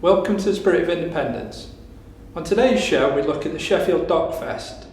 Welcome to the Spirit of Independence. On today's show we look at the Sheffield Doc Fest,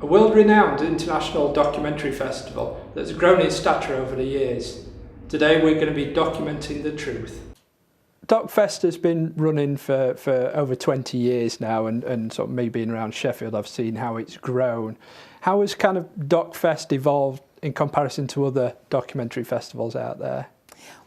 a world-renowned international documentary festival that's grown in stature over the years. Today we're going to be documenting the truth. Doc Fest has been running for over 20 years now, and sort of me being around Sheffield, I've seen how it's grown. How has kind of Doc Fest evolved in comparison to other documentary festivals out there?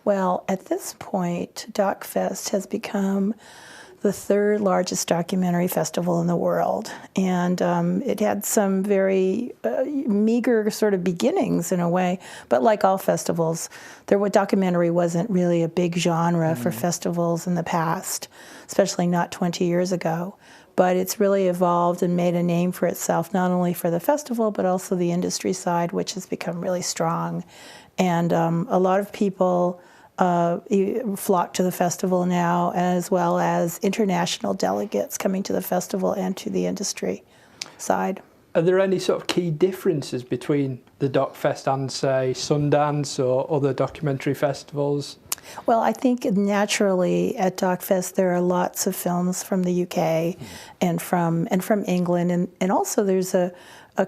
Well, at this point, Doc Fest has become the third largest documentary festival in the world. And it had some very meager sort of beginnings in a way. But like all festivals, documentary wasn't really a big genre for festivals in the past, especially not 20 years ago. But it's really evolved and made a name for itself, not only for the festival, but also the industry side, which has become really strong. And a lot of people flock to the festival now, as well as international delegates coming to the festival and to the industry side. Are there any sort of key differences between the Doc Fest and, say, Sundance or other documentary festivals? Well, I think naturally at Doc Fest there are lots of films from the UK and from England, and also there's a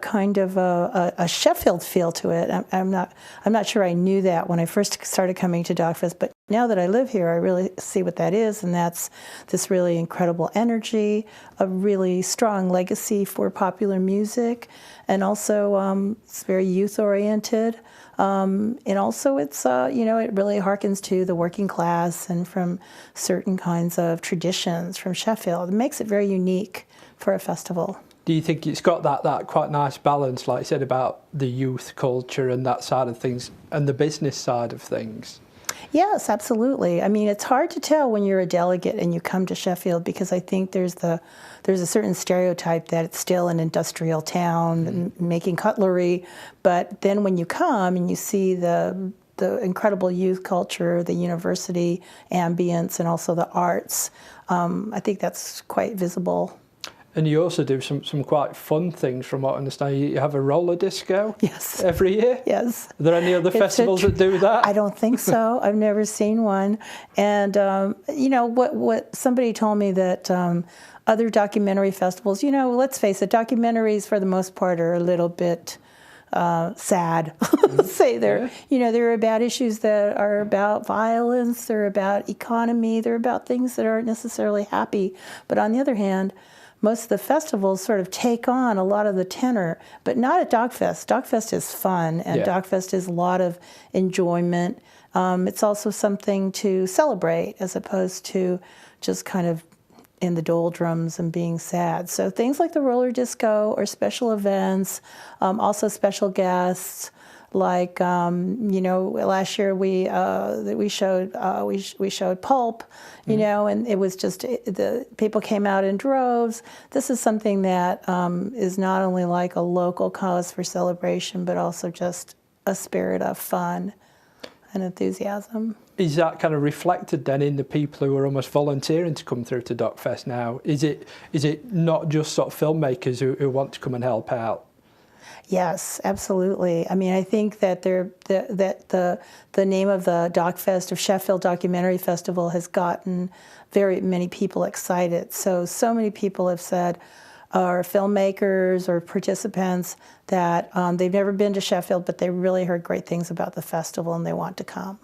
kind of a Sheffield feel to it. I'm not sure I knew that when I first started coming to Doc Fest, but now that I live here, I really see what that is, and that's this really incredible energy, a really strong legacy for popular music, and also it's very youth-oriented. And also it's, it really harkens to the working class and from certain kinds of traditions from Sheffield. It makes it very unique for a festival. Do you think it's got that quite nice balance, like you said, about the youth culture and that side of things and the business side of things? Yes, absolutely. I mean, it's hard to tell when you're a delegate and you come to Sheffield, because I think there's a certain stereotype that it's still an industrial town making cutlery. But then when you come and you see the incredible youth culture, the university ambience, and also the arts, I think that's quite visible. And you also do some quite fun things, from what I understand. You have a roller disco every year? Yes. Are there any other festivals that do that? I don't think so. I've never seen one. And, what somebody told me that other documentary festivals, let's face it, documentaries for the most part are a little bit sad. Say they're about issues that are about violence, they're about economy, they're about things that aren't necessarily happy. But on the other hand, most of the festivals sort of take on a lot of the tenor, but not at Doc Fest. Doc Fest is fun, and Doc Fest is a lot of enjoyment. It's also something to celebrate as opposed to just kind of in the doldrums and being sad. So things like the roller disco or special events, also special guests. Like last year we showed Pulp, and it was just the people came out in droves. This is something that is not only like a local cause for celebration, but also just a spirit of fun and enthusiasm. Is that kind of reflected then in the people who are almost volunteering to come through to Doc Fest now? Is it not just sort of filmmakers who want to come and help out? Yes, absolutely. I mean, I think that the name of the Doc Fest, of Sheffield Documentary Festival, has gotten very many people excited. So many people have said, or filmmakers or participants, that they've never been to Sheffield, but they really heard great things about the festival and they want to come.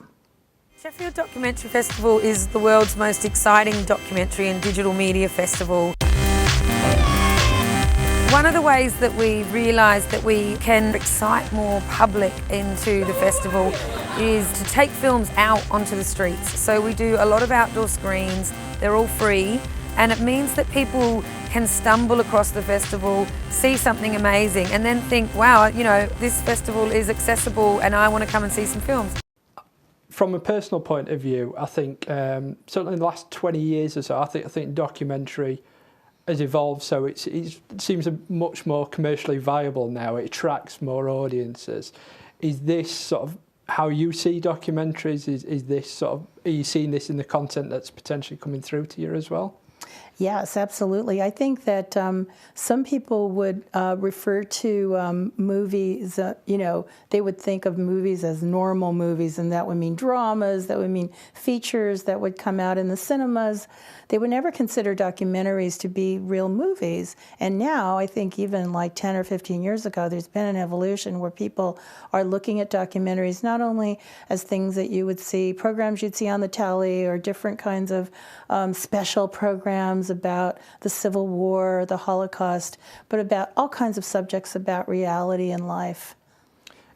Sheffield Documentary Festival is the world's most exciting documentary and digital media festival. One of the ways that we realised that we can excite more public into the festival is to take films out onto the streets. So we do a lot of outdoor screens, they're all free, and it means that people can stumble across the festival, see something amazing, and then think, wow, this festival is accessible and I want to come and see some films. From a personal point of view, I think certainly in the last 20 years or so, I think documentary has evolved, so it seems much more commercially viable now. It attracts more audiences. Is this sort of how you see documentaries? Is this sort of, are you seeing this in the content that's potentially coming through to you as well? Yes, absolutely. I think that some people would refer to movies, they would think of movies as normal movies, and that would mean dramas, that would mean features that would come out in the cinemas. They would never consider documentaries to be real movies. And now, I think even like 10 or 15 years ago, there's been an evolution where people are looking at documentaries not only as things that you would see, programs you'd see on the telly, or different kinds of special programs about the Civil War, the Holocaust, but about all kinds of subjects about reality and life.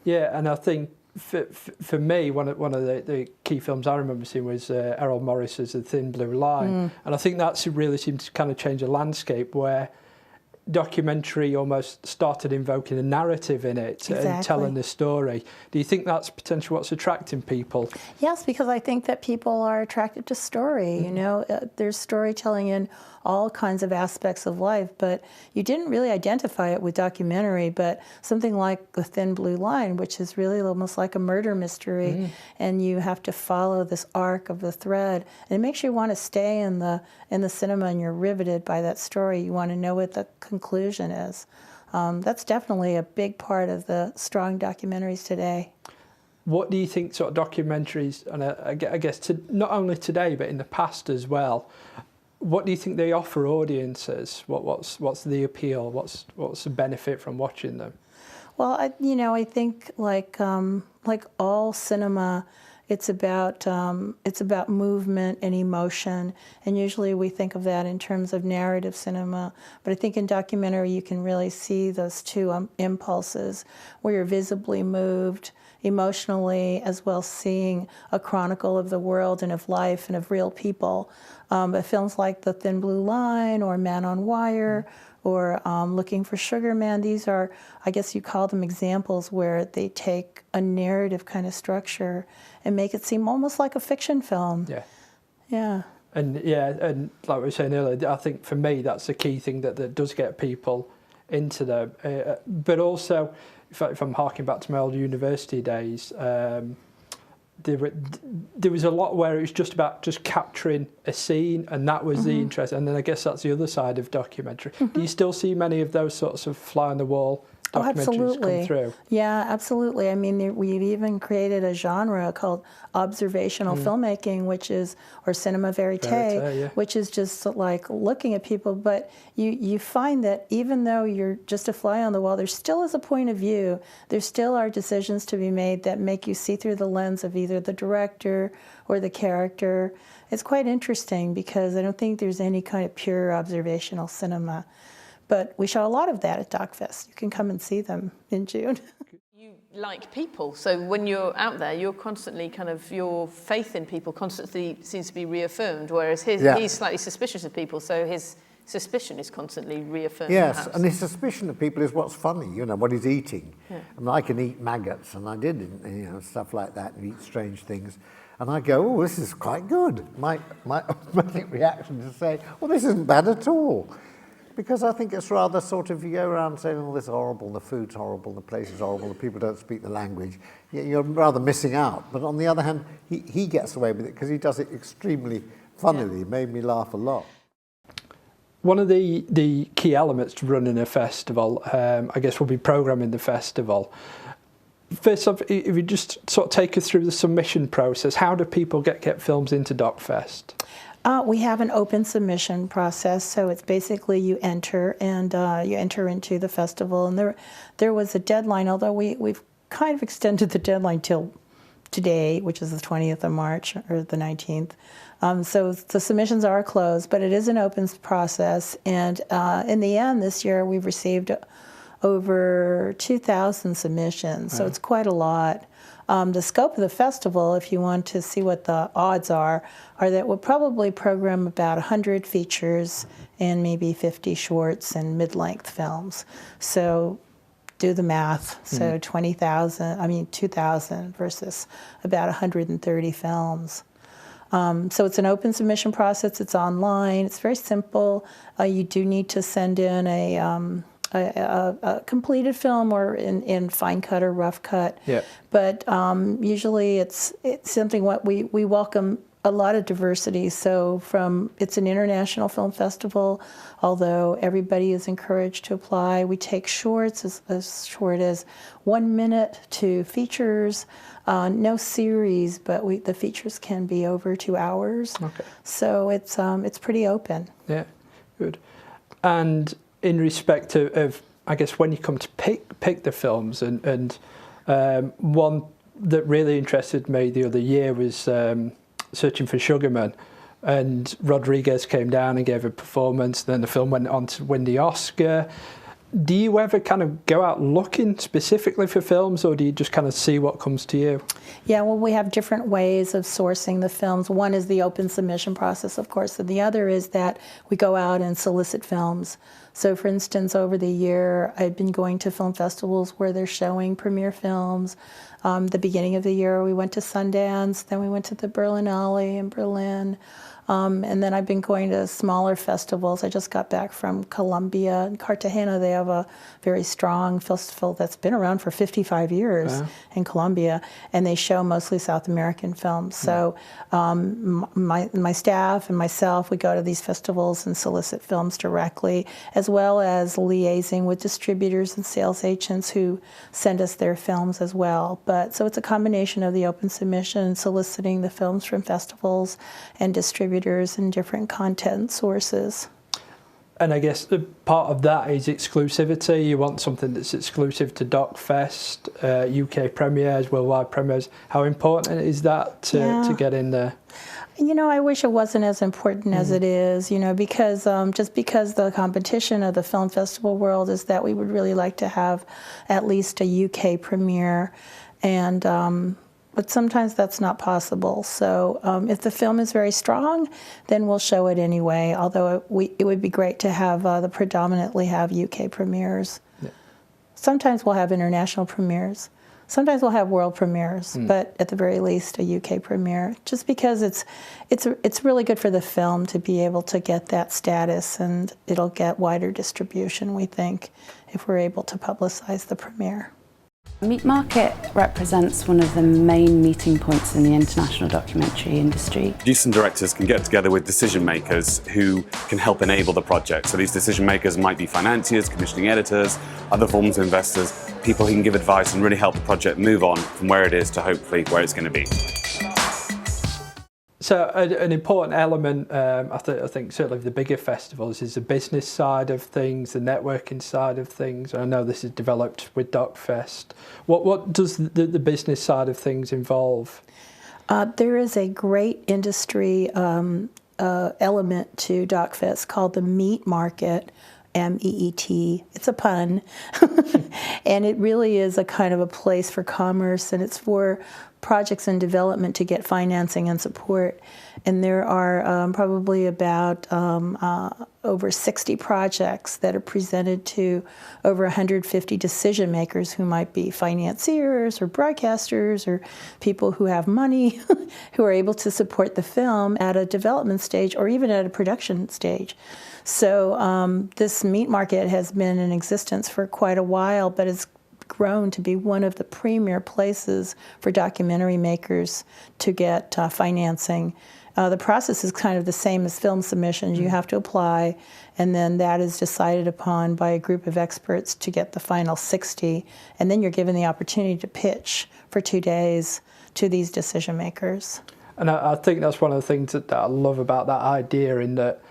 Yeah, and I think for me, one of the key films I remember seeing was Errol Morris's The Thin Blue Line, and I think that's really seemed to kind of change the landscape, where documentary almost started invoking a narrative in it and telling the story. Do you think that's potentially what's attracting people? Yes, because I think that people are attracted to story. There's storytelling in all kinds of aspects of life, but you didn't really identify it with documentary, but something like The Thin Blue Line, which is really almost like a murder mystery, and you have to follow this arc of the thread, and it makes you want to stay in the cinema, and you're riveted by that story. You want to know what the conclusion is. That's definitely a big part of the strong documentaries today. What do you think sort of documentaries, and I guess not only today but in the past as well, what do you think they offer audiences? What's the appeal? What's the benefit from watching them? Well, I think like all cinema, it's about movement and emotion, and usually we think of that in terms of narrative cinema. But I think in documentary you can really see those two impulses, where you're visibly moved emotionally, as well as seeing a chronicle of the world and of life and of real people. But films like The Thin Blue Line or Man on Wire or Looking for Sugar Man, these are, I guess you call them examples where they take a narrative kind of structure and make it seem almost like a fiction film. Yeah. Yeah. And like we were saying earlier, I think for me that's the key thing that does get people into them. But also, if I'm harking back to my old university days, there was a lot where it was just about just capturing a scene, and that was the interest. And then I guess that's the other side of documentary. Do you still see many of those sorts of fly-on-the-wall documentaries come through? Yeah, absolutely. I mean, we've even created a genre called observational filmmaking, or cinema verite, which is just like looking at people. But you find that even though you're just a fly on the wall, there still is a point of view. There still are decisions to be made that make you see through the lens of either the director or the character. It's quite interesting because I don't think there's any kind of pure observational cinema. But we show a lot of that at Doc Fest. You can come and see them in June. You like people, so when you're out there, you're constantly your faith in people constantly seems to be reaffirmed, whereas he's slightly suspicious of people, so his suspicion is constantly reaffirmed. Yes, perhaps. and his suspicion of people is what's funny, what he's eating. Yeah. I mean, I can eat maggots, and I did, stuff like that, and eat strange things. And I go, oh, this is quite good. My automatic reaction is to say, well, this isn't bad at all. Because I think it's rather sort of, you go around saying, oh, this is horrible, the food's horrible, the place is horrible, the people don't speak the language. You're rather missing out. But on the other hand, he gets away with it because he does it extremely funnily. It made me laugh a lot. One of the key elements to running a festival, I guess, will be programming the festival. First off, if you just sort of take us through the submission process, how do people get films into DocFest? We have an open submission process, so it's basically you enter and you enter into the festival. And there was a deadline, although we've kind of extended the deadline till today, which is the 20th of March or the 19th. So the submissions are closed, but it is an open process. And in the end, this year we've received over 2,000 submissions, so it's quite a lot. The scope of the festival, if you want to see what the odds are that we'll probably program about 100 features and maybe 50 shorts and mid-length films. So do the math. So 2,000 versus about 130 films. So it's an open submission process. It's online. It's very simple. You do need to send in a completed film or in fine cut or rough cut. Yeah. But usually it's something what we welcome a lot of diversity. So it's an international film festival, although everybody is encouraged to apply. We take shorts as short as 1 minute to features, no series, but the features can be over 2 hours. Okay. So it's pretty open. Yeah, good. And in respect of I guess when you come to pick the films, and one that really interested me the other year was Searching for Sugarman, and Rodriguez came down and gave a performance. Then the film went on to win the Oscar. Do you ever kind of go out looking specifically for films, or do you just kind of see what comes to you? Yeah, well, we have different ways of sourcing the films. One is the open submission process, of course, and the other is that we go out and solicit films. So, for instance, over the year, I've been going to film festivals where they're showing premiere films. The beginning of the year, we went to Sundance, then we went to the Berlinale in Berlin. And then I've been going to smaller festivals. I just got back from Colombia. In Cartagena, they have a very strong festival that's been around for 55 years in Colombia, and they show mostly South American films. So my staff and myself, we go to these festivals and solicit films directly, as well as liaising with distributors and sales agents who send us their films as well. So it's a combination of the open submission, soliciting the films from festivals and distributors and different content sources. And I guess the part of that is exclusivity. You want something that's exclusive to DocFest, UK premieres, worldwide premieres. How important is that to get in there? You know, I wish it wasn't as important as it is, because just because the competition of the film festival world is that we would really like to have at least a UK premiere, but sometimes that's not possible. So if the film is very strong, then we'll show it anyway, although it would be great to predominantly have UK premieres. Yeah. Sometimes we'll have international premieres. Sometimes we'll have world premieres, but at the very least a UK premiere, just because it's really good for the film to be able to get that status, and it'll get wider distribution, we think, if we're able to publicize the premiere. Meat Market represents one of the main meeting points in the international documentary industry. Producers and directors can get together with decision makers who can help enable the project. So these decision makers might be financiers, commissioning editors, other forms of investors, people who can give advice and really help the project move on from where it is to hopefully where it's going to be. So an important element, I think certainly of the bigger festivals, is the business side of things, the networking side of things. I know this is developed with DocFest. What does the business side of things involve? There is a great industry element to DocFest called the Meat Market. MEET. It's a pun. And it really is a kind of a place for commerce, and it's for projects in development to get financing and support. And there are probably about over 60 projects that are presented to over 150 decision makers who might be financiers or broadcasters or people who have money who are able to support the film at a development stage or even at a production stage. So this meat market has been in existence for quite a while, but it's grown to be one of the premier places for documentary makers to get financing. The process is kind of the same as film submissions. You have to apply, and then that is decided upon by a group of experts to get the final 60, and then you're given the opportunity to pitch for 2 days to these decision makers. And I think that's one of the things that I love about that idea, in that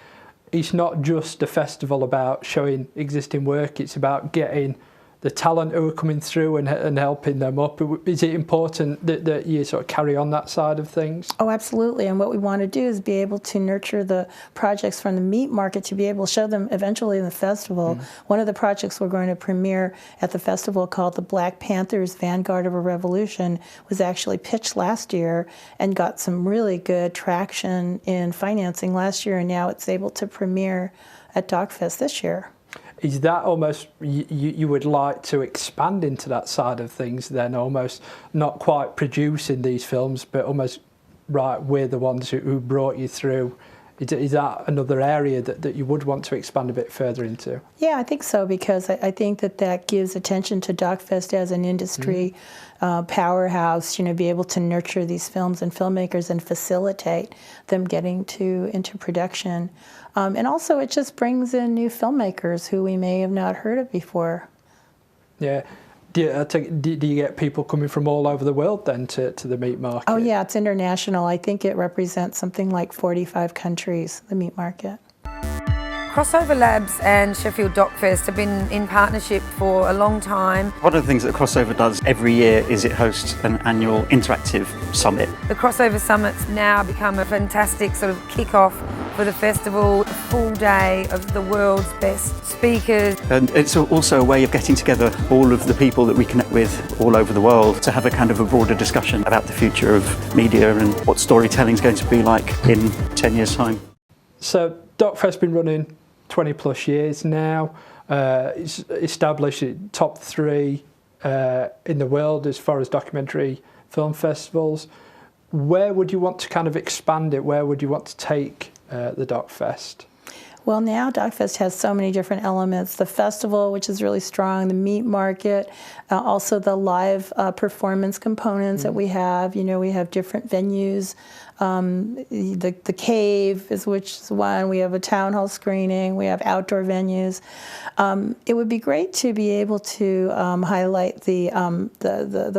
it's not just a festival about showing existing work, it's about getting the talent who are coming through and helping them up. Is it important that you sort of carry on that side of things? Oh, absolutely. And what we want to do is be able to nurture the projects from the meat market to be able to show them eventually in the festival. One of the projects we're going to premiere at the festival, called the Black Panthers Vanguard of a Revolution, was actually pitched last year and got some really good traction in financing last year, and now it's able to premiere at DocFest this year. Is that almost, you would like to expand into that side of things then, almost not quite producing these films, but almost, right, we're the ones who brought you through Is that another area that you would want to expand a bit further into? Yeah, I think so, because I think that gives attention to DocFest as an industry powerhouse, be able to nurture these films and filmmakers and facilitate them getting into production. And also it just brings in new filmmakers who we may have not heard of before. Yeah. Do you get people coming from all over the world then to the meat market? Oh yeah, it's international. I think it represents something like 45 countries, the meat market. Crossover Labs and Sheffield Doc Fest have been in partnership for a long time. One of the things that Crossover does every year is it hosts an annual interactive summit. The Crossover Summit's now become a fantastic sort of kick-off for the festival, a full day of the world's best speakers. And it's also a way of getting together all of the people that we connect with all over the world to have a kind of a broader discussion about the future of media and what storytelling is going to be like in 10 years' time. So DocFest's been running 20 plus years now. It's established top 3 in the world as far as documentary film festivals. Where would you want to kind of expand it? Where would you want to take the DocFest? Well, now DocFest has so many different elements. The festival, which is really strong, the meat market, also the live performance components that we have. We have different venues. The Cave which is one. We have a town hall screening. We have outdoor venues. It would be great to be able to highlight the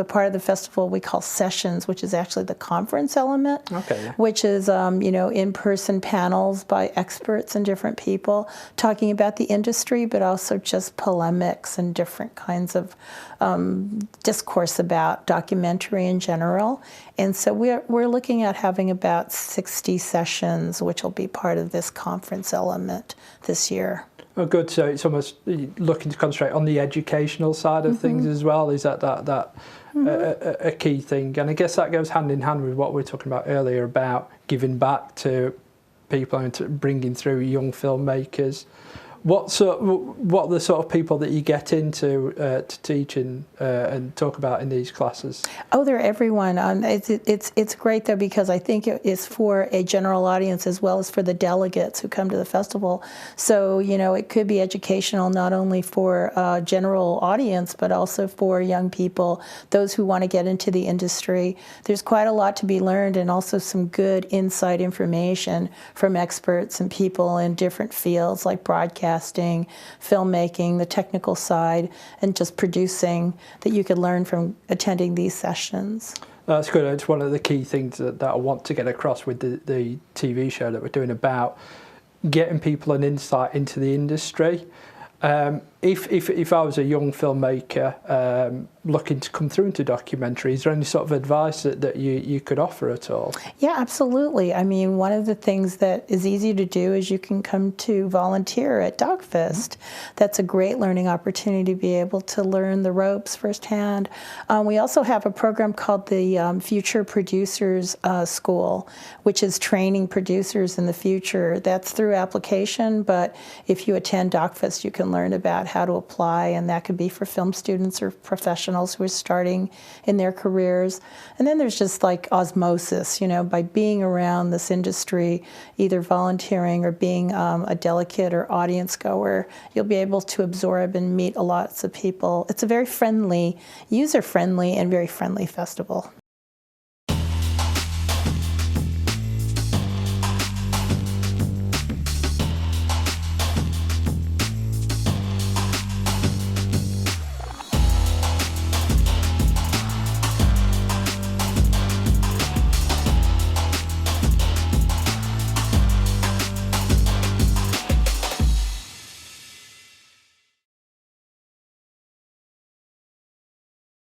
part of the festival we call sessions, which is actually the conference element, which is in-person panels by experts and different people talking about the industry, but also just polemics and different kinds of discourse about documentary in general. And so we're looking at having about 60 sessions, which will be part of this conference element this year. Oh, good. So it's almost looking to concentrate on the educational side of things as well. Is that a key thing? And I guess that goes hand in hand with what we were talking about earlier about giving back to people and to bringing through young filmmakers. What are the sort of people that you get into to teach and talk about in these classes? Oh, they're everyone. It's great though, because I think it is for a general audience as well as for the delegates who come to the festival. So it could be educational not only for a general audience but also for young people, those who want to get into the industry. There's quite a lot to be learned, and also some good inside information from experts and people in different fields like broadcasting, filmmaking, the technical side, and just producing that you could learn from attending these sessions. That's good. It's one of the key things that I want to get across with the TV show that we're doing about getting people an insight into the industry. If I was a young filmmaker looking to come through into documentary, is there any sort of advice that you could offer at all? Yeah, absolutely. I mean, one of the things that is easy to do is you can come to volunteer at DocFest. That's a great learning opportunity to be able to learn the ropes firsthand. We also have a program called the Future Producers School, which is training producers in the future. That's through application, but if you attend DocFest, you can learn about how to apply, and that could be for film students or professionals who are starting in their careers. And then there's just like osmosis, by being around this industry, either volunteering or being a delegate or audience goer, you'll be able to absorb and meet lots of people. It's a very friendly, user-friendly, and very friendly festival.